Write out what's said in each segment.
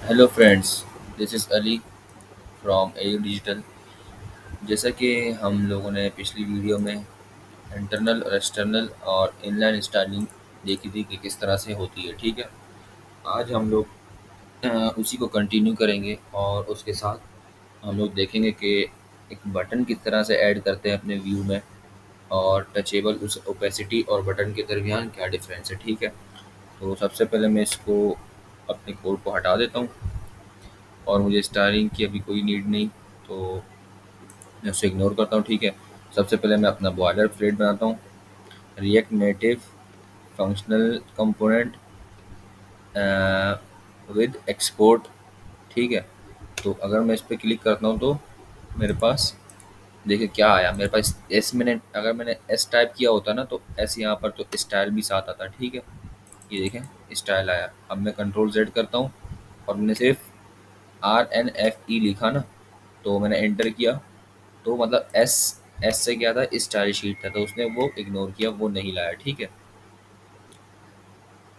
Hello friends, this is Ali from AU digital. जैसा कि हम लोगों ने पिछली वीडियो में इंटरनल और एक्सटर्नल और इनलाइन स्टाइलिंग देखी थी कि किस तरह से होती है, ठीक है। आज हम लोग उसी को कंटिन्यू करेंगे और उसके साथ हम लोग देखेंगे कि एक बटन किस तरह से ऐड करते हैं अपने व्यू में, और टचेबल उस ओपेसिटी और बटन के दरमियान क्या डिफरेंस है, ठीक है। तो सबसे पहले मैं इसको अपने कोड को हटा देता हूँ और मुझे स्टाइलिंग की अभी कोई नीड नहीं, तो मैं उसे इग्नोर करता हूँ, ठीक है। सबसे पहले मैं अपना बॉयलर प्लेट बनाता हूँ, react native functional component with export, ठीक है। तो अगर मैं इस पर क्लिक करता हूँ तो मेरे पास देखिए क्या आया। मेरे पास एस, मैंने अगर मैंने एस टाइप किया होता ना तो एस यहाँ पर तो स्टाइल भी साथ आता, ठीक है। ये देखें स्टाइल आया। अब मैं कंट्रोल जेड करता हूँ और मैंने सिर्फ RNFE लिखा ना, तो मैंने एंटर किया, तो मतलब एस, एस से क्या था, स्टाइल शीट था, तो उसने वो इग्नोर किया, वो नहीं लाया, ठीक है।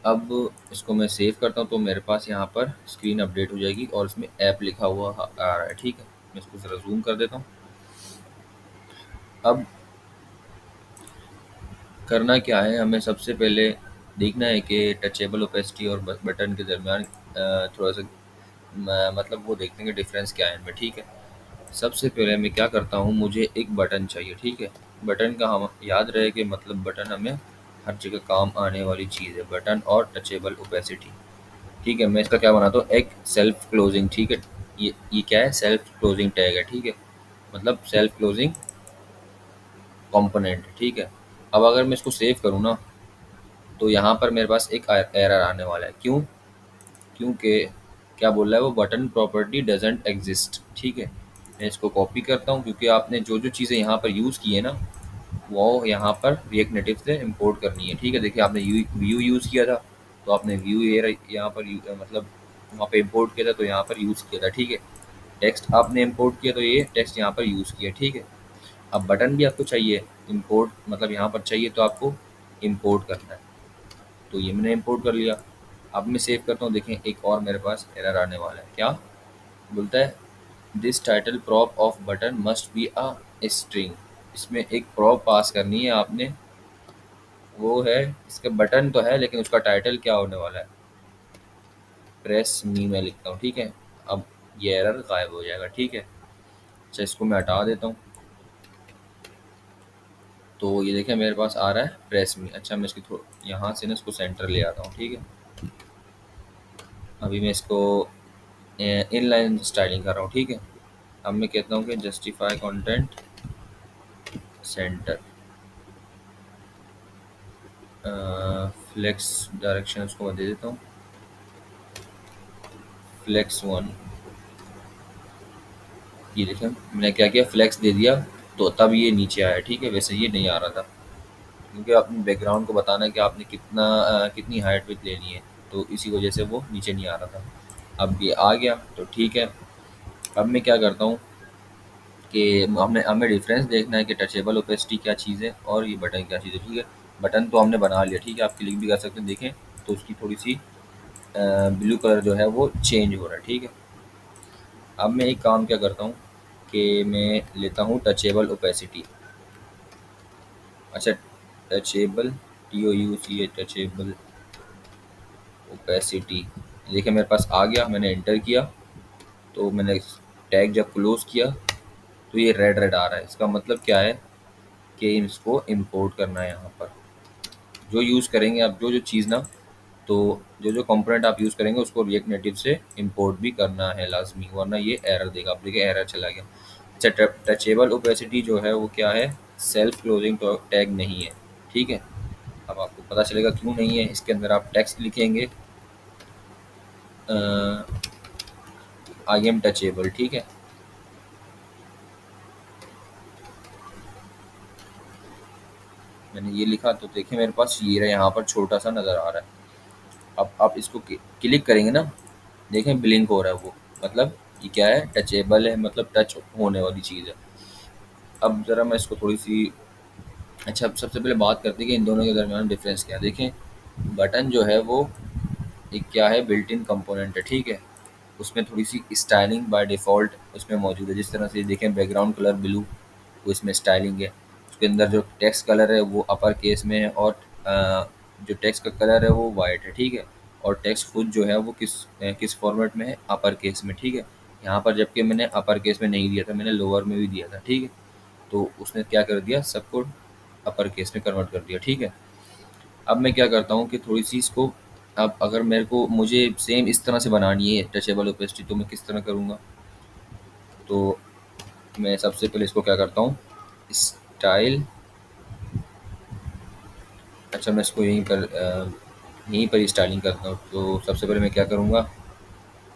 अब इसको मैं सेव करता हूँ तो मेरे पास यहाँ पर स्क्रीन अपडेट हो जाएगी और इसमें ऐप लिखा हुआ आ रहा है, ठीक है। मैं इसको ज़रा जूम कर देता हूँ। अब करना क्या है, हमें सबसे पहले देखना है कि टचेबल ओपेसिटी और बटन के दरमियान थोड़ा सा मतलब वो देखने का डिफरेंस क्या है इनमें, ठीक है। सबसे पहले मैं क्या करता हूँ, मुझे एक बटन चाहिए, ठीक है। बटन का हम याद रहे कि मतलब बटन हमें हर जगह काम आने वाली चीज़ है, बटन और टचेबल ओपेसिटी, ठीक है। मैं इसका क्या बनाता हूँ, एक सेल्फ क्लोजिंग, ठीक है। ये क्या है, सेल्फ क्लोजिंग टैग है, ठीक है। मतलब सेल्फ क्लोजिंग कंपोनेंट, ठीक है। अब अगर मैं इसको सेव करूँ ना, तो यहाँ पर मेरे पास एक एरर आने वाला है। क्यों? क्योंकि क्या बोल रहा है वो, बटन प्रॉपर्टी डजेंट एग्जिस्ट, ठीक है। मैं इसको कॉपी करता हूँ क्योंकि आपने जो जो चीज़ें यहाँ पर यूज़ की है ना, वो यहाँ पर रिएक्ट नेटिव से इंपोर्ट करनी है, ठीक है। देखिए आपने व्यू यूज़ किया था, तो आपने व्यू यहाँ पर मतलब वहाँ पे इंपोर्ट किया था, तो यहाँ पर यूज़ किया था, ठीक है। टेक्स्ट आपने इंपोर्ट किया तो ये टेक्स्ट यहाँ पर यूज़ किया, ठीक है। अब बटन भी आपको चाहिए इंपोर्ट, मतलब यहाँ पर चाहिए तो आपको इंपोर्ट करना है, तो ये मैंने इंपोर्ट कर लिया। अब मैं सेव करता हूँ, देखें एक और मेरे पास एरर आने वाला है। क्या बोलता है, this title prop off button must be a string. इसमें एक प्रॉप पास करनी है आपने, वो है, इसका बटन तो है लेकिन उसका टाइटल क्या होने वाला है, प्रेस मी मैं लिखता हूँ, ठीक है। अब ये एरर गायब हो जाएगा, ठीक है। अच्छा इसको मैं हटा देता हूँ, तो ये देखें मेरे पास आ रहा है प्रेस मी। अच्छा मैं इसकी यहाँ से ना इसको सेंटर ले आता हूँ, ठीक है। अभी मैं इसको इनलाइन स्टाइलिंग कर रहा हूँ, ठीक है। अब मैं कहता हूँ कि justify content centre, flex direction उसको मैं दे देता हूँ, फ्लेक्स 1। ये देखें मैंने क्या किया, फ्लेक्स दे दिया, तो तब ये नीचे आया, ठीक है। वैसे ये नहीं आ रहा था, क्योंकि अपने बैकग्राउंड को बताना है कि आपने कितनी हाइट विड्थ लेनी है, तो इसी वजह से वो नीचे नहीं आ रहा था। अब ये आ गया तो ठीक है। अब मैं क्या करता हूँ कि हमें हमें डिफरेंस देखना है कि टचेबल ओपेसिटी क्या चीज़ है और ये बटन क्या चीज़ है, ठीक है। बटन तो हमने बना लिया, ठीक है। आप क्लिक भी कर सकते हैं, देखें तो उसकी थोड़ी सी ब्लू कलर जो है वो चेंज हो रहा है, ठीक है। अब मैं एक काम क्या करता हूँ कि मैं लेता हूँ टचेबल ओपेसिटी। अच्छा, टचेबल, TOUCH, टचेबल ओपेसिटी, देखिए मेरे पास आ गया, मैंने एंटर किया, तो मैंने टैग जब क्लोज किया तो ये रेड रेड आ रहा है। इसका मतलब क्या है कि इसको इंपोर्ट करना है। यहाँ पर जो यूज़ करेंगे आप, जो जो चीज़ ना, तो जो जो कंपोनेंट आप यूज़ करेंगे उसको रिएक्ट नेटिव से इंपोर्ट भी करना है लाजमी, वरना ये एरर देगा। आप देखिए एरर चला गया। अच्छा, टचेबल ओपेसिटी जो है वो क्या है, सेल्फ क्लोजिंग टैग नहीं है, ठीक है। अब आपको पता चलेगा क्यों नहीं है। इसके अंदर आप टेक्स्ट लिखेंगे आई एम टचेबल, ठीक है। मैंने ये लिखा तो देखिए मेरे पास ये रहा, यहाँ पर छोटा सा नज़र आ रहा है। अब आप इसको क्लिक करेंगे ना, देखें ब्लिंक हो रहा है वो, मतलब ये क्या है, टचेबल है, मतलब टच होने वाली चीज़ है। अब ज़रा मैं इसको थोड़ी सी, अच्छा अब सबसे पहले बात करते हैं कि इन दोनों के दरमियान डिफरेंस क्या है। देखें बटन जो है वो एक क्या है, बिल्ट इन कंपोनेंट है, ठीक है। उसमें थोड़ी सी स्टाइलिंग बाय डिफ़ॉल्ट उसमें मौजूद है। जिस तरह से देखें बैकग्राउंड कलर ब्लू, वो इसमें स्टाइलिंग है। उसके अंदर जो टेक्स्ट कलर है वो अपर केस में है, और जो टेक्स्ट का कलर है वो वाइट है, ठीक है। और टेक्स्ट खुद जो है वो किस फॉर्मेट में है, अपर केस में, ठीक है। यहाँ पर जबकि मैंने अपर केस में नहीं दिया था, मैंने लोअर में भी दिया था, ठीक है। तो उसने क्या कर दिया, सबको अपर केस में कन्वर्ट कर दिया, ठीक है। अब मैं क्या करता हूँ कि थोड़ी सी इसको, अब अगर मेरे को मुझे सेम इस तरह से बनानी है टचेबल ओपेसिटी, तो मैं किस तरह करूँगा। तो मैं सबसे पहले इसको क्या करता हूँ, स्टाइल, अच्छा मैं इसको यहीं पर ही स्टाइलिंग करता हूँ। तो सबसे पहले मैं क्या करूँगा,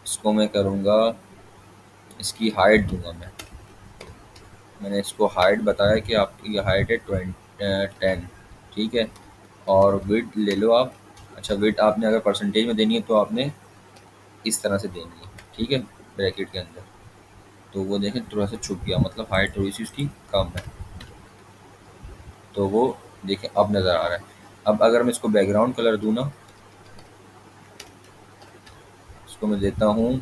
इसको मैं करूँगा, इसकी हाइट दूंगा मैंने इसको हाइट बताया कि आपकी हाइट है 10, ठीक है। और विड्थ ले लो आप, अच्छा विड्थ आपने अगर परसेंटेज में देनी है तो आपने इस तरह से देनी है, ठीक है, ब्रैकेट के अंदर। तो वो देखें थोड़ा सा छुप गया, मतलब हाइट थोड़ी सी उसकी कम है, तो वो देखें अब नज़र आ रहा है। अब अगर मैं इसको बैकग्राउंड कलर दूँ ना, इसको मैं देता हूँ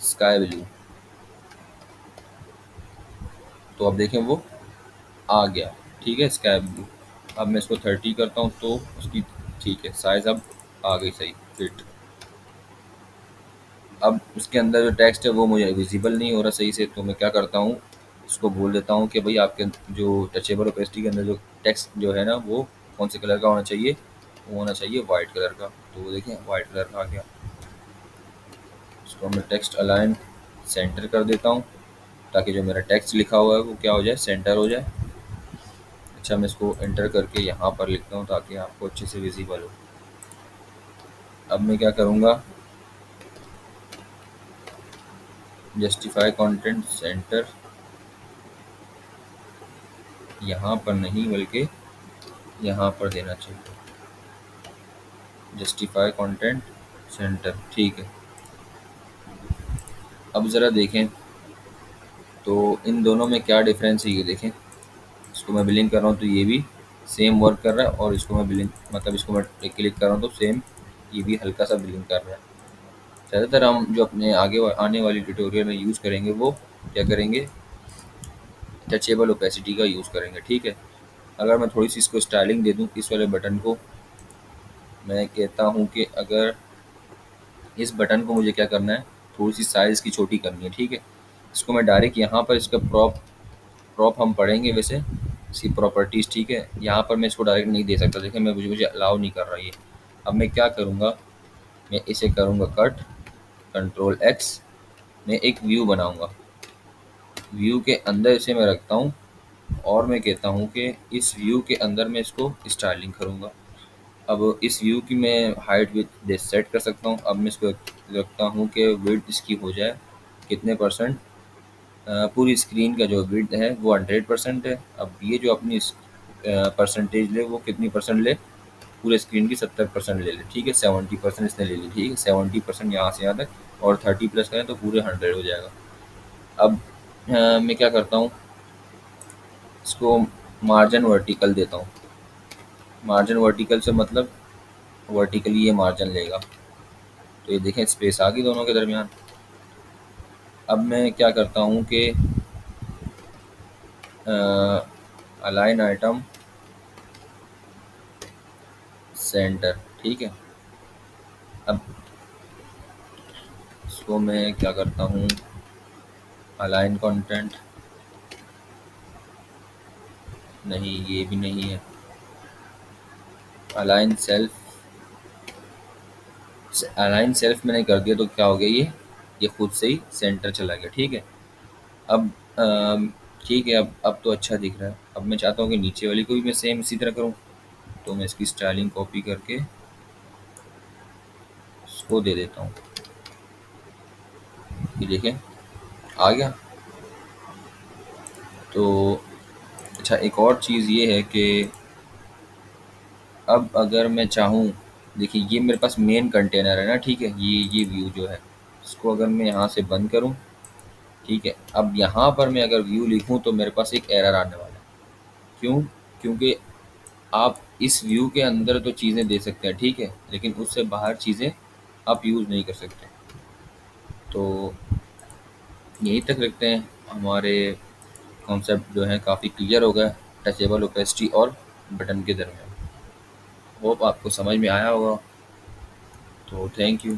स्काई ब्लू, तो अब देखें वो आ गया, ठीक है, स्काई ब्लू। अब मैं इसको 30 करता हूँ तो उसकी, ठीक है, साइज़ अब आ गई सही फिट। अब उसके अंदर जो टेक्स्ट है वो मुझे विजिबल नहीं हो रहा सही से, तो मैं क्या करता हूँ, इसको बोल देता हूँ कि भाई आपके जो टचेबल ओपेसिटी के अंदर जो टेक्स्ट जो है ना वो कौन से कलर का होना चाहिए, वो होना चाहिए वाइट कलर का। तो वो देखें वाइट कलर का आ गया। इसको मैं टेक्स्ट अलाइन सेंटर कर देता हूँ, ताकि जो मेरा टेक्स्ट लिखा हुआ है वो क्या हो जाए, सेंटर हो जाए। अच्छा मैं इसको एंटर करके यहाँ पर लिखता हूँ ताकि आपको अच्छे से विजिबल हो। अब मैं क्या करूँगा, जस्टिफाई कंटेंट सेंटर, यहाँ पर नहीं बल्कि यहाँ पर देना चाहिए, जस्टिफाई कंटेंट सेंटर, ठीक है। अब ज़रा देखें तो इन दोनों में क्या डिफरेंस है, ये देखें। इसको मैं बिलिंग कर रहा हूँ तो ये भी सेम वर्क कर रहा है, और इसको मैं बिलिंग, मतलब इसको मैं क्लिक कर रहा हूँ तो सेम ये भी हल्का सा बिलिंग कर रहा है। ज़्यादातर हम जो अपने आने वाली ट्यूटोरियल में यूज़ करेंगे वो क्या करेंगे, टचेबल ओपेसिटी का यूज़ करेंगे, ठीक है। अगर मैं थोड़ी सी इसको स्टाइलिंग दे दूँ इस वाले बटन को, मैं कहता हूँ कि अगर इस बटन को मुझे क्या करना है, थोड़ी सी साइज़ की छोटी करनी है, ठीक है। इसको मैं डायरेक्ट यहाँ पर इसका प्रॉप प्रॉप हम पढ़ेंगे वैसे, इसकी प्रॉपर्टीज़, ठीक है। यहाँ पर मैं इसको डायरेक्ट नहीं दे सकता, देखिए मैं मुझे अलाउ नहीं कर रहा ये। अब मैं क्या करूँगा, मैं इसे करूँगा कट, कंट्रोल एक्स, मैं एक व्यू बनाऊँगा, व्यू के अंदर इसे मैं रखता हूँ, और मैं कहता हूँ कि इस व्यू के अंदर मैं इसको स्टाइलिंग करूँगा। अब इस व्यू की मैं हाइट विड्थ सेट कर सकता हूँ। अब मैं इसको रखता हूँ कि विड्थ इसकी हो जाए कितने परसेंट, पूरी स्क्रीन का जो विड्थ है वो 100% है। अब ये जो अपनी परसेंटेज ले वो कितनी परसेंट ले, पूरे स्क्रीन की 70% ले ले, ठीक है। 70% इसने ले ली, ठीक है। 70% यहाँ से यहाँ तक, और 30 प्लस करें तो पूरे 100 हो जाएगा। अब मैं क्या करता हूँ, इसको मार्जिन वर्टिकल देता हूँ। मार्जिन वर्टिकल से मतलब वर्टिकली ये मार्जिन लेगा, तो ये देखें स्पेस आ गई दोनों के दरमियान। अब मैं क्या करता हूँ कि अलाइन आइटम सेंटर, ठीक है। अब इसको मैं क्या करता हूँ, अलाइन कंटेंट, नहीं ये भी नहीं है, अलाइन सेल्फ, अलाइन सेल्फ मैंने कर दिया तो क्या हो गया, ये खुद से ही सेंटर चला गया, ठीक है। अब ठीक है, अब तो अच्छा दिख रहा है। अब मैं चाहता हूँ कि नीचे वाली को भी मैं सेम इसी तरह करूँ, तो मैं इसकी स्टाइलिंग कॉपी करके इसको दे देता हूँ, ये देखें आ गया। तो अच्छा एक और चीज़ ये है कि अब अगर मैं चाहूँ, देखिए ये मेरे पास मेन कंटेनर है ना, ठीक है, ये व्यू जो है, इसको अगर मैं यहाँ से बंद करूँ, ठीक है। अब यहाँ पर मैं अगर व्यू लिखूँ तो मेरे पास एक एरर आने वाला है। क्यों? क्योंकि आप इस व्यू के अंदर तो चीज़ें दे सकते हैं, ठीक है, लेकिन उससे बाहर चीज़ें आप यूज़ नहीं कर सकते। तो यहीं तक रखते हैं। हमारे कॉन्सेप्ट जो है काफ़ी क्लियर हो गया टचेबल ओपेसिटी और बटन के दरमियान। होप आपको समझ में आया होगा। तो थैंक यू।